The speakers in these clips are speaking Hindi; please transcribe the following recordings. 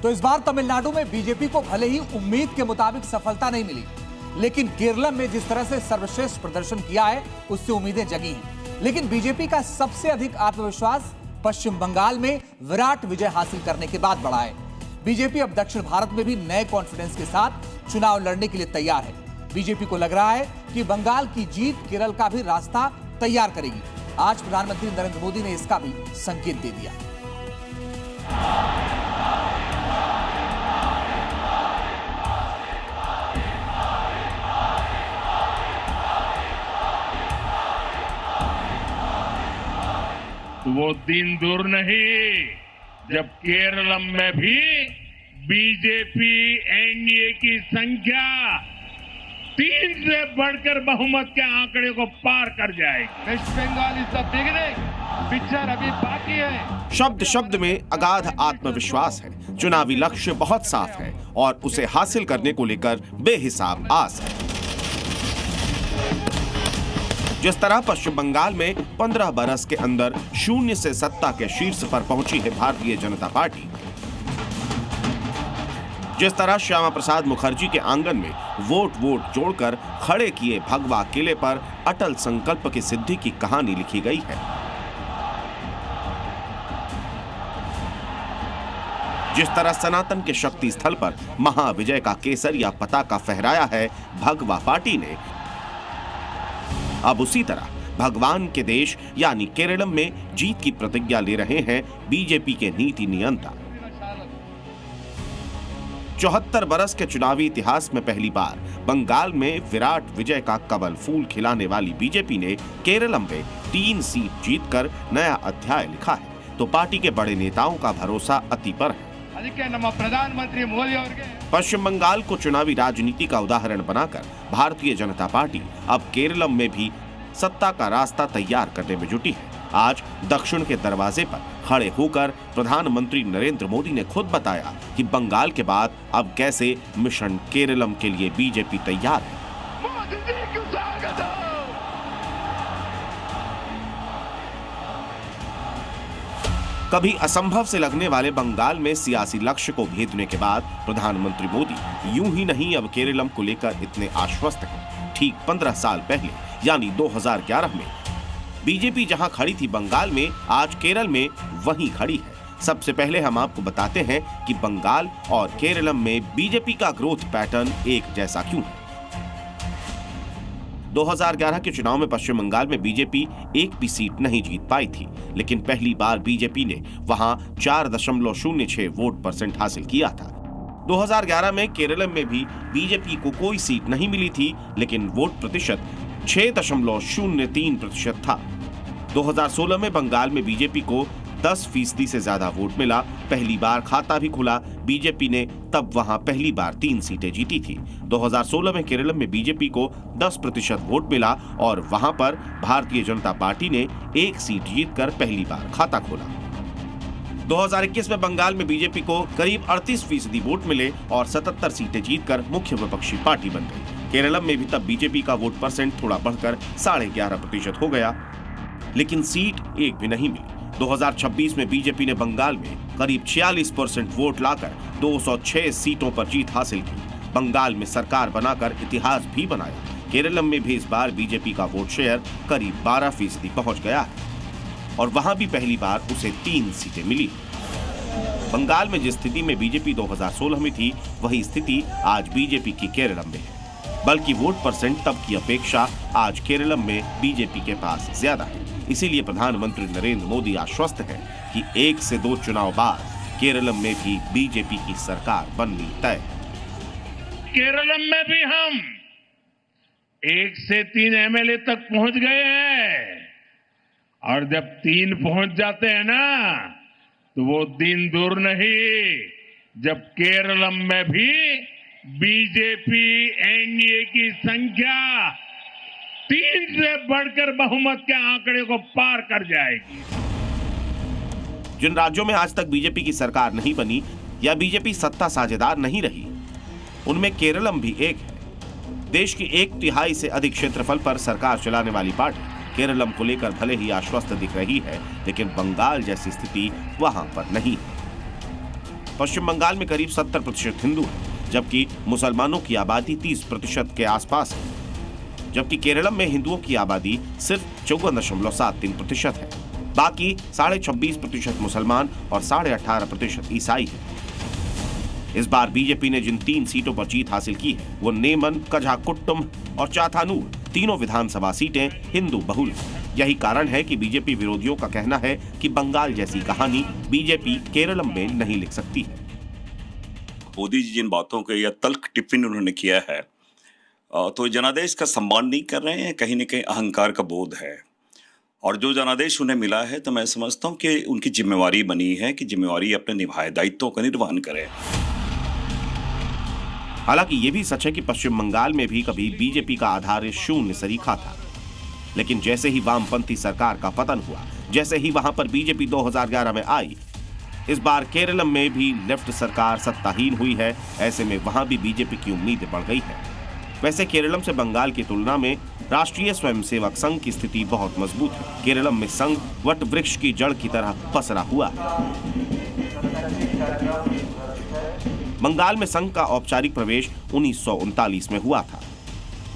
तो इस बार तमिलनाडु में बीजेपी को भले ही उम्मीद के मुताबिक सफलता नहीं मिली, लेकिन केरलम में जिस तरह से सर्वश्रेष्ठ प्रदर्शन किया है उससे उम्मीदें जगी हैं। लेकिन बीजेपी का सबसे अधिक आत्मविश्वास पश्चिम बंगाल में विराट विजय हासिल करने के बाद बढ़ा है। बीजेपी अब दक्षिण भारत में भी नए कॉन्फिडेंस के साथ चुनाव लड़ने के लिए तैयार है। बीजेपी को लग रहा है कि बंगाल की जीत केरल का भी रास्ता तैयार करेगी। आज प्रधानमंत्री नरेंद्र मोदी ने इसका भी संकेत दे दिया। वो दिन दूर नहीं जब केरलम में भी बीजेपी एनडीए की संख्या 3 से बढ़कर बहुमत के आंकड़े को पार कर जाएगी। West Bengal is the beginning, picture अभी बाकी है। शब्द शब्द में अगाध आत्मविश्वास है। चुनावी लक्ष्य बहुत साफ है और उसे हासिल करने को लेकर बेहिसाब आस है। जिस तरह पश्चिम बंगाल में 15 बरस के अंदर शून्य से सत्ता के शीर्ष पर पहुंची है भारतीय जनता पार्टी, जिस तरह श्यामा प्रसाद मुखर्जी के आंगन में वोट जोड़कर खड़े किए भगवा किले पर अटल संकल्प की सिद्धि की कहानी लिखी गई है, जिस तरह सनातन के शक्ति स्थल पर महाविजय का केसरिया पताका फहराया है भगवा पार्टी ने, अब उसी तरह भगवान के देश यानी केरलम में जीत की प्रतिज्ञा ले रहे हैं बीजेपी के नीति नियंता। 74 बरस के चुनावी इतिहास में पहली बार बंगाल में विराट विजय का कमल फूल खिलाने वाली बीजेपी ने केरलम में 3 सीट जीतकर नया अध्याय लिखा है, तो पार्टी के बड़े नेताओं का भरोसा अति पर है। प्रधानमंत्री मोदी पश्चिम बंगाल को चुनावी राजनीति का उदाहरण बनाकर भारतीय जनता पार्टी अब केरलम में भी सत्ता का रास्ता तैयार करने में जुटी है। आज दक्षिण के दरवाजे पर खड़े होकर प्रधानमंत्री नरेंद्र मोदी ने खुद बताया कि बंगाल के बाद अब कैसे मिशन केरलम के लिए बीजेपी तैयार है। कभी असंभव से लगने वाले बंगाल में सियासी लक्ष्य को भेदने के बाद प्रधानमंत्री मोदी यूं ही नहीं अब केरलम को लेकर इतने आश्वस्त हैं। ठीक 15 साल पहले यानी 2011 में बीजेपी जहां खड़ी थी बंगाल में, आज केरल में वहीं खड़ी है। सबसे पहले हम आपको बताते हैं कि बंगाल और केरलम में बीजेपी का ग्रोथ पैटर्न एक जैसा क्यों है। 2011 के चुनाव में पश्चिम बंगाल में बीजेपी एक भी सीट नहीं जीत पाई थी, लेकिन पहली बार बीजेपी ने वहां 4.06 वोट परसेंट हासिल किया था। 2011 में केरल में भी बीजेपी को कोई सीट नहीं मिली थी, लेकिन वोट प्रतिशत 6.03% था। 2016 में बंगाल में बीजेपी को 10% से ज्यादा वोट मिला। पहली बार खाता भी खुला बीजेपी ने, तब वहां पहली बार 3 सीटें जीती थी। 2016 में केरल में बीजेपी को 10% वोट मिला और वहां पर भारतीय जनता पार्टी ने 1 सीट जीतकर पहली बार खाता खोला। 2021 में बंगाल में बीजेपी को करीब 38% वोट मिले और 77 सीटें जीतकर मुख्य विपक्षी पार्टी बन गई। केरलम में भी तब बीजेपी का वोट परसेंट थोड़ा बढ़कर 11.5% हो गया, लेकिन सीट एक भी नहीं मिली। 2026 में बीजेपी ने बंगाल में करीब 46% वोट लाकर 206 सीटों पर जीत हासिल की। बंगाल में सरकार बनाकर इतिहास भी बनाया। केरलम में भी इस बार बीजेपी का वोट शेयर करीब 12% पहुंच गया है और वहां भी पहली बार उसे 3 सीटें मिली। बंगाल में जिस स्थिति में बीजेपी 2016 में थी, वही स्थिति आज बीजेपी की केरलम में है, बल्कि वोट परसेंट तब की अपेक्षा आज केरलम में बीजेपी के पास ज्यादा है। इसीलिए प्रधानमंत्री नरेंद्र मोदी आश्वस्त है कि 1 से 2 चुनाव बाद केरलम में भी बीजेपी की सरकार बननी तय है। केरलम में भी हम 1 से 3 एमएलए तक पहुंच गए हैं और जब 3 पहुंच जाते हैं ना, तो वो दिन दूर नहीं जब केरलम में भी बीजेपी एनडीए की संख्या 3 से बढ़कर बहुमत के आंकड़े को पार कर जाएगी। जिन राज्यों में आज तक बीजेपी की सरकार नहीं बनी या बीजेपी सत्ता साझेदार नहीं रही, उनमें केरलम भी एक है। देश की 1/3 से अधिक क्षेत्रफल पर सरकार चलाने वाली पार्टी केरलम को लेकर भले ही आश्वस्त दिख रही है, लेकिन बंगाल जैसी स्थिति वहां पर नहीं है। पश्चिम बंगाल में करीब 70% हिंदू हैं, जबकि मुसलमानों की आबादी 30% के आसपास है। जबकि केरलम में हिंदुओं की आबादी सिर्फ 54.73% है। बाकी 26.5% मुसलमान और 18.5% ईसाई है। इस बार बीजेपी ने जिन 3 सीटों पर जीत हासिल की है वो नेमन, कझाकुट्टुम और चाथानूर, तीनों विधानसभा सीटें हिंदू बहुल हैं। यही कारण है कि बीजेपी विरोधियों का कहना है कि बंगाल जैसी कहानी बीजेपी केरलम में नहीं लिख सकती है। मोदी जी जिन बातों के या तल्ख टिप्पणी उन्होंने किया है तो जनादेश का सम्मान नहीं कर रहे हैं, कहीं न कहीं अहंकार का बोध है। और जो जनादेश उन्हें मिला है तो मैं समझता हूँ कि उनकी जिम्मेवारी बनी है कि जिम्मेवारी अपने निभाए, दायित्वों का निर्वहन करें। हालांकि ये भी सच है कि पश्चिम बंगाल में भी कभी बीजेपी का आधार शून्य सरीखा था, लेकिन जैसे ही वामपंथी सरकार का पतन हुआ, जैसे ही वहां पर बीजेपी 2011 में आई, इस बार केरलम में भी लेफ्ट सरकार सत्ताहीन हुई है। ऐसे में वहां भी बीजेपी की उम्मीदें बढ़ गई है। वैसे केरलम से बंगाल की तुलना में राष्ट्रीय स्वयंसेवक संघ की स्थिति बहुत मजबूत है। केरलम में संघ वट वृक्ष की जड़ की तरह पसरा हुआ है। बंगाल में संघ का औपचारिक प्रवेश 1939 में हुआ था।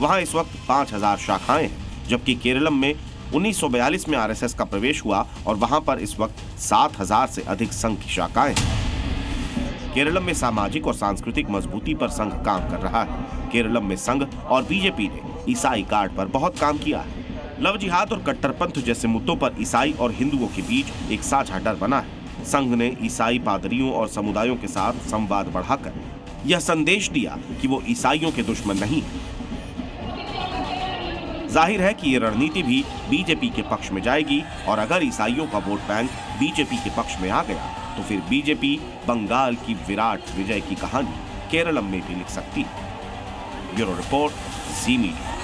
वहां इस वक्त 5000 शाखाएं हैं, जबकि केरलम में 1942 में आरएसएस का प्रवेश हुआ और वहां पर इस वक्त 7000 से अधिक संघ की शाखाएं हैं। केरलम में सामाजिक और सांस्कृतिक मजबूती पर संघ काम कर रहा है। केरलम में संघ और बीजेपी ने ईसाई कार्ड पर बहुत काम किया है। लव जिहाद और कट्टरपंथ जैसे मुद्दों पर ईसाई और हिंदुओं के बीच एक साझा डर बना है। संघ ने ईसाई पादरियों और समुदायों के साथ संवाद बढ़ाकर यह संदेश दिया कि वो ईसाइयों के दुश्मन नहीं है। जाहिर है कि ये रणनीति भी बीजेपी के पक्ष में जाएगी और अगर ईसाइयों का वोट बैंक बीजेपी के पक्ष में आ गया तो फिर बीजेपी बंगाल की विराट विजय की कहानी केरलम में भी लिख सकती है। ब्यूरो रिपोर्ट, जी मीडिया।